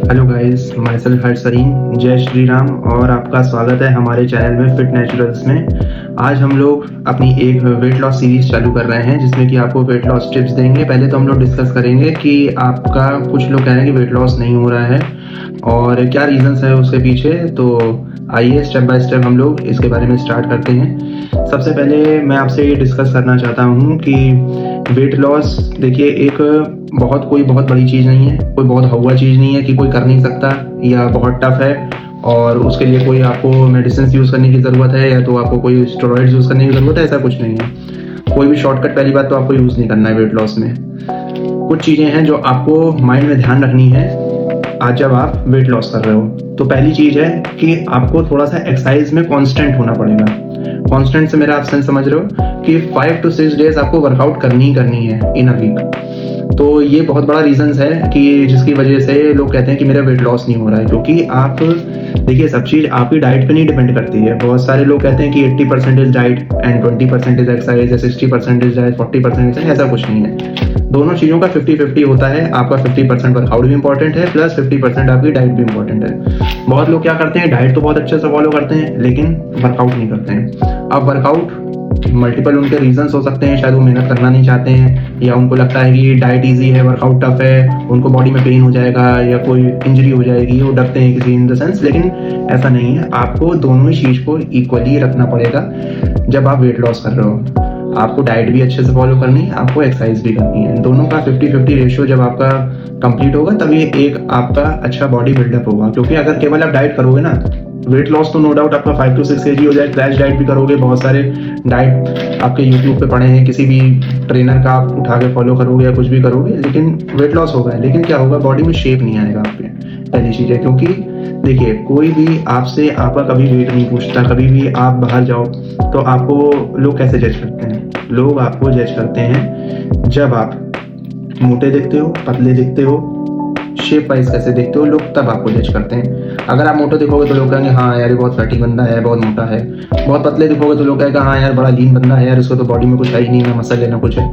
Hello guys, myself हरसरीन। जय श्री राम और आपका स्वागत है हमारे चैनल में फिट नेचुरल्स में। आज हम लोग अपनी एक वेट लॉस सीरीज चालू कर रहे हैं जिसमें कि आपको वेट लॉस टिप्स देंगे। पहले तो हम लोग डिस्कस करेंगे कि आपका कुछ लोग कह रहे हैं कि वेट लॉस नहीं हो रहा है और क्या रीजंस है उसके पीछे। तो आइए स्टेप बाय स्टेप हम लोग इसके बारे में स्टार्ट करते हैं। सबसे पहले मैं आपसे ये डिस्कस करना चाहता हूँ कि वेट लॉस देखिए एक कोई बहुत बड़ी चीज़ नहीं है, कोई बहुत हवा चीज़ नहीं है कि कोई कर नहीं सकता या बहुत टफ है और उसके लिए कोई आपको मेडिसिन यूज़ करने की ज़रूरत है या तो आपको कोई स्टेरॉइड्स यूज़ करने की ज़रूरत है। ऐसा कुछ नहीं है। कोई भी शॉर्टकट पहली बात तो आपको यूज़ नहीं करना है वेट लॉस में। कुछ चीज़ें हैं जो आपको माइंड में ध्यान रखनी है आज जब आप वेट लॉस कर रहे हो। तो पहली चीज़ है कि आपको थोड़ा सा एक्सरसाइज में कांस्टेंट होना पड़ेगा। कांस्टेंट से मेरा आप सेंस समझ रहे हो कि 5 to 6 डेज आपको वर्कआउट करनी ही करनी है इन अ वीक। तो ये बहुत बड़ा रीजंस है कि जिसकी वजह से लोग कहते हैं कि मेरा वेट लॉस नहीं हो रहा है, क्योंकि आप देखिए सब चीज़ आपकी डाइट पे नहीं डिपेंड करती है। बहुत सारे लोग कहते हैं कि 80% is diet and 20% is exercise या 60% इज डाइट 40% इज, ऐसा कुछ नहीं है। दोनों चीज़ों का 50-50 होता है। आपका 50% वर्कआउट भी इंपॉर्टेंट है प्लस 50% आपकी डाइट भी इंपॉर्टेंट है। बहुत लोग क्या करते हैं, डाइट तो बहुत अच्छे से फॉलो करते हैं लेकिन वर्कआउट नहीं करते हैं। अब वर्कआउट मल्टीपल उनके रीजंस हो सकते हैं। शायद वो मेहनत करना नहीं चाहते हैं या उनको लगता है कि डाइट इजी है वर्कआउट टफ है, उनको बॉडी में पेन हो जाएगा या कोई इंजरी हो जाएगी, वो डरते हैं किसी इन द सेंस। लेकिन ऐसा नहीं है। आपको दोनों ही चीज़ को इक्वली रखना पड़ेगा जब आप वेट लॉस कर रहे हो। आपको डाइट भी अच्छे से फॉलो करनी है, आपको एक्सरसाइज भी करनी है। दोनों का 50-50 रेशियो जब आपका कंप्लीट होगा तभी एक आपका अच्छा बॉडी बिल्डअप होगा। क्योंकि अगर केवल आप डाइट करोगे ना, वेट लॉस तो नो डाउट आपका 5 to 6 kg हो जाए। क्रैश डाइट भी करोगे, बहुत सारे डाइट आपके यूट्यूब पे पड़े हैं, किसी भी ट्रेनर का आप उठा के फॉलो करोगे या कुछ भी करोगे, लेकिन वेट लॉस होगा। लेकिन क्या होगा, बॉडी में शेप नहीं आएगा आपके। पहली चीज़ है, क्योंकि देखिए कोई भी आपसे आपका कभी वेट नहीं पूछता। कभी भी आप बाहर जाओ तो आपको लोग कैसे जज करते हैं? लोग आपको जज करते हैं जब आप मोटे दिखते हो, पतले दिखते हो, शेप वाइज कैसे देखते हो, लोग तब आपको जज करते हैं। अगर आप मोटे दिखोगे तो लोग कहेंगे हाँ यार ये बहुत फैटी बंदा है, बहुत मोटा है। बहुत पतले दिखोगे तो लोग कहेंगे हाँ यार बड़ा लीन बंदा है यार, इसको तो बॉडी में कुछ है ही नहीं, ना मसल लेना कुछ है।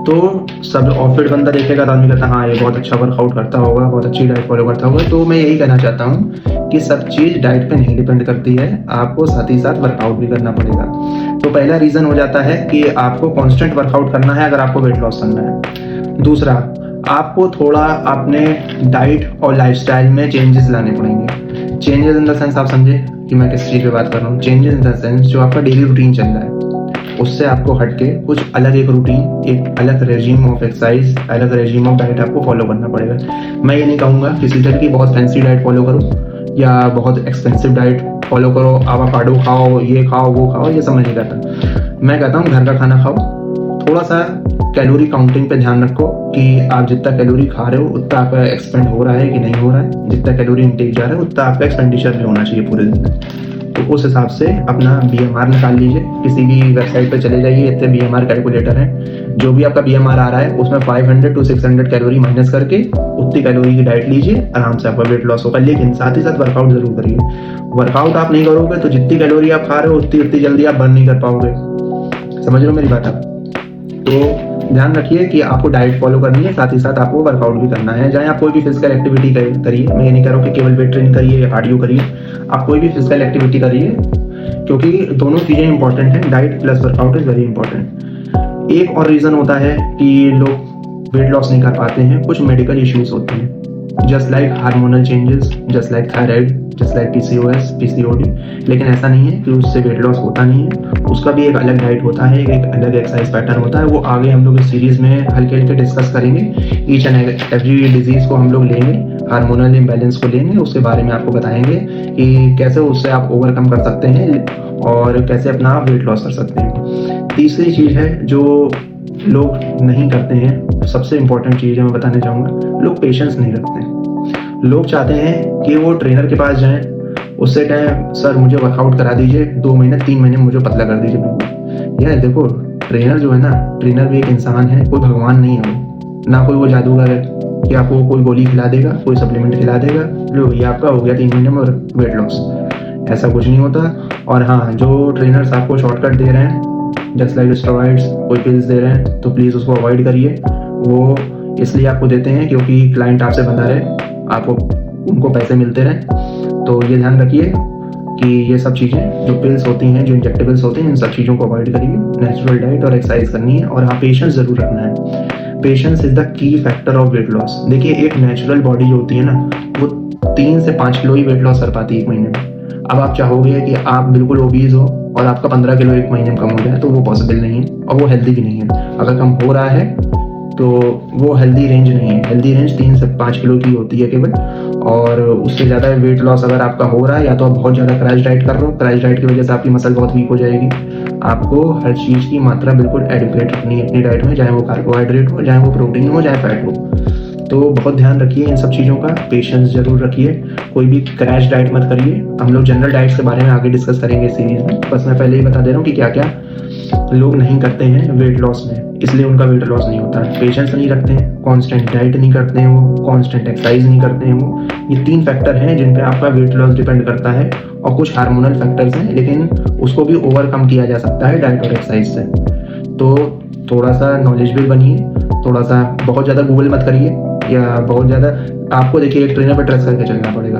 तो सब ऑफिट बंदा देखेगा तो आदमी कहता है हाँ ये बहुत अच्छा वर्कआउट करता होगा, बहुत अच्छी डाइट फॉलो करता होगा। तो मैं यही कहना चाहता हूँ कि सब चीज़ डाइट पे नहीं डिपेंड करती है, आपको साथ ही साथ वर्कआउट भी करना पड़ेगा। तो पहला रीज़न हो जाता है कि आपको कॉन्स्टेंट वर्कआउट करना है अगर आपको वेट लॉस करना है। दूसरा, आपको थोड़ा अपने डाइट और लाइफस्टाइल में चेंजेस लाने पड़ेंगे। चेंजेस इन द सेंस आप समझे कि मैं किस चीज़ पे बात कर रहा हूँ। चेंजेस इन द सेंस जो आपका डेली रूटीन चल रहा है उससे आपको हटके कुछ अलग एक रूटीन, एक अलग रेजिम ऑफ एक्सरसाइज, अलग रेजिम ऑफ डाइट आपको फॉलो करना पड़ेगा। मैं ये नहीं कहूँगा किसी तरह की बहुत फैंसी डाइट फॉलो करो या बहुत एक्सपेंसिव डाइट फॉलो करो, आवाकाडो खाओ, ये खाओ वो खाओ, ये समझ नहीं करता। मैं कहता हूँ घर का खाना खाओ, थोड़ा सा कैलोरी काउंटिंग पे ध्यान रखो कि आप जितना कैलोरी खा रहे हो उतना आपका एक्सपेंड हो रहा है कि नहीं हो रहा है। जितना कैलोरी इंटेक जा रहा है उतना आपका एक्सपेंडिचर भी होना चाहिए पूरे दिन में। तो उस हिसाब से अपना BMR निकाल लीजिए। किसी भी वेबसाइट पे चले जाइए, इतने BMR कैलकुलेटर हैं, जो भी आपका BMR आ रहा है उसमें 500 to 600 कैलोरी माइनस करके उतनी कैलोरी की डाइट लीजिए, आराम से आपका वेट लॉस होगा। लेकिन साथ ही साथ वर्कआउट जरूर करिए। वर्कआउट आप नहीं करोगे तो जितनी कैलोरी आप खा रहे हो उतनी जल्दी आप बर्न नहीं कर पाओगे। समझ लो मेरी बात आप। तो ध्यान रखिए कि आपको डाइट फॉलो करनी है, साथ ही साथ आपको वर्कआउट भी करना है। चाहे आप कोई भी फिजिकल एक्टिविटी करिए, मैं ये नहीं कह रहा हूँ कि केवल वेट ट्रेनिंग करिए या कार्डियो करिए, आप कोई भी फिजिकल एक्टिविटी करिए, क्योंकि दोनों चीज़ें इंपॉर्टेंट हैं। Diet plus workout is very important. एक और रीज़न होता है कि लोग वेट लॉस नहीं कर पाते हैं, कुछ मेडिकल इश्यूज होते हैं, just like hormonal changes, just like thyroid, just like PCOS, PCOD। लेकिन ऐसा नहीं है कि उससे वेट लॉस होता नहीं है, उसका भी एक अलग डाइट होता है, एक अलग एक्सरसाइज पैटर्न होता है। वो आगे हम लोग इस सीरीज में हल्के हल्के डिस्कस करेंगे। ईच एंड एवरी डिजीज को हम लोग लेंगे, हार्मोनल इम्बैलेंस को लेंगे, उसके बारे में आपको बताएंगे कि कैसे उससे आप ओवरकम कर सकते हैं और कैसे अपना वेट लॉस कर सकते हैं। तीसरी चीज़ है जो लोग नहीं करते हैं, सबसे इंपॉर्टेंट चीज़ है मैं बताने चाहूँगा, लोग पेशेंस नहीं रखते हैं। लोग चाहते हैं कि वो ट्रेनर के पास जाएं, उससे कहें सर मुझे वर्कआउट करा दीजिए, 2 महीने 3 महीने मुझे पतला कर दीजिए बिल्कुल। यार देखो, ट्रेनर जो है ना, ट्रेनर भी एक इंसान है, कोई भगवान नहीं है वो, ना कोई वो जादूगर है कि आपको कोई गोली खिला देगा, कोई सप्लीमेंट खिला देगा, लो ये आपका हो गया 3 महीने में वेट लॉस। ऐसा कुछ नहीं होता। और हाँ, जो ट्रेनर्स आपको शॉर्टकट दे रहे हैं जस्ट लाइक स्टेरॉइड्स, कोई पिल्स दे रहे हैं, तो प्लीज़ उसको अवॉइड करिए। वो इसलिए आपको देते हैं क्योंकि क्लाइंट आपसे बंधा रहे, आपको उनको पैसे मिलते रहें। तो ये ध्यान रखिए कि ये सब चीज़ें जो पिल्स होती हैं, जो इंजेक्टेबल्स होते हैं, इन सब चीज़ों को अवॉइड करिए। नेचुरल डाइट और एक्सरसाइज करनी है, और हाँ, पेशेंस जरूर रखना है। Patience is the key factor of weight loss. देखिए, एक नेचुरल बॉडी जो होती है ना, वो 3 से 5 किलो ही वेट लॉस कर पाती है 1 महीने में। अब आप चाहोगे कि आप बिल्कुल ओबीज हो और आपका 15 किलो 1 महीने में कम हो जाए, तो वो पॉसिबल नहीं है, और वो हेल्दी भी नहीं है। अगर कम हो रहा है तो वो हेल्दी रेंज नहीं है। हेल्दी रेंज 3 से 5 किलो की होती है केवल, और उससे ज़्यादा वेट लॉस अगर आपका हो रहा है, या तो आप बहुत ज़्यादा क्रैश डाइट कर रहे हो, क्रैश डाइट की वजह से आपकी मसल बहुत वीक हो जाएगी। आपको हर चीज़ की मात्रा बिल्कुल एडिक्वेट रखनी है अपनी डाइट में, चाहे वो कार्बोहाइड्रेट हो, चाहे वो प्रोटीन हो, चाहे फैट हो। तो बहुत ध्यान रखिए इन सब चीज़ों का, पेशेंस जरूर रखिए, कोई भी क्रैश डाइट मत करिए। हम लोग जनरल डाइट्स के बारे में आगे डिस्कस करेंगे इस सीरीज में, बस मैं पहले ही बता दे रहा हूँ कि क्या क्या लोग नहीं करते हैं वेट लॉस में, इसलिए उनका वेट लॉस नहीं होता है। पेशेंस नहीं रखते हैं, कांस्टेंट डाइट नहीं करते हैं वो, कांस्टेंट एक्सरसाइज नहीं करते हैं वो। ये 3 फैक्टर हैं जिन पे आपका वेट लॉस डिपेंड करता है, और कुछ हार्मोनल फैक्टर्स हैं, लेकिन उसको भी ओवरकम किया जा सकता है डाइट और एक्सरसाइज से। तो थोड़ा सा नॉलेजेबल बनिए, थोड़ा सा, बहुत ज़्यादा गूगल मत करिए, या बहुत ज़्यादा आपको, देखिए, एक ट्रेनर पर ट्रस्ट करके चलना पड़ेगा।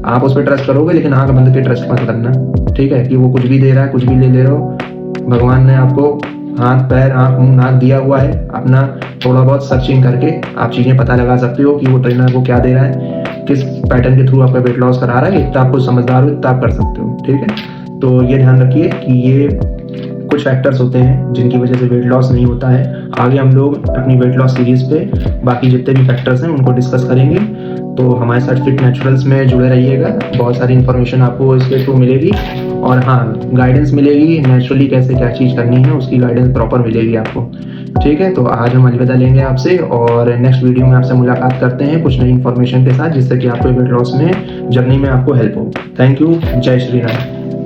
आप उस पर ट्रस्ट करोगे, लेकिन आंख बंद के ट्रस्ट मत करना, ठीक है, कि वो कुछ भी दे रहा है, कुछ भी ले ले रहे हो। भगवान ने आपको हाथ, पैर, आँख, मुंह, नाक दिया हुआ है। अपना थोड़ा बहुत सर्चिंग करके आप चीज़ें पता लगा सकते हो कि वो ट्रेनर को क्या दे रहा है, किस पैटर्न के थ्रू आपका वेट लॉस करा रहा है। इतना आपको समझदार हो, इतना आप कर सकते हो, ठीक है। तो ये ध्यान रखिए कि ये कुछ फैक्टर्स होते हैं जिनकी वजह से वेट लॉस नहीं होता है। आगे हम लोग अपनी वेट लॉस सीरीज पे बाकी जितने भी फैक्टर्स हैं उनको डिस्कस करेंगे। तो हमारे साथ फिट नेचुरल्स में जुड़े रहिएगा, बहुत सारी इन्फॉर्मेशन आपको इसके थ्रू मिलेगी, और हाँ, गाइडेंस मिलेगी, नेचुरली कैसे क्या चीज़ करनी है उसकी गाइडेंस प्रॉपर मिलेगी आपको, ठीक है। तो आज हम अलविदा लेंगे आपसे, और नेक्स्ट वीडियो में आपसे मुलाकात करते हैं कुछ नई इन्फॉर्मेशन के साथ, जिससे कि आपको वेट लॉस में जर्नी में आपको हेल्प हो। Thank you. जय श्री राम।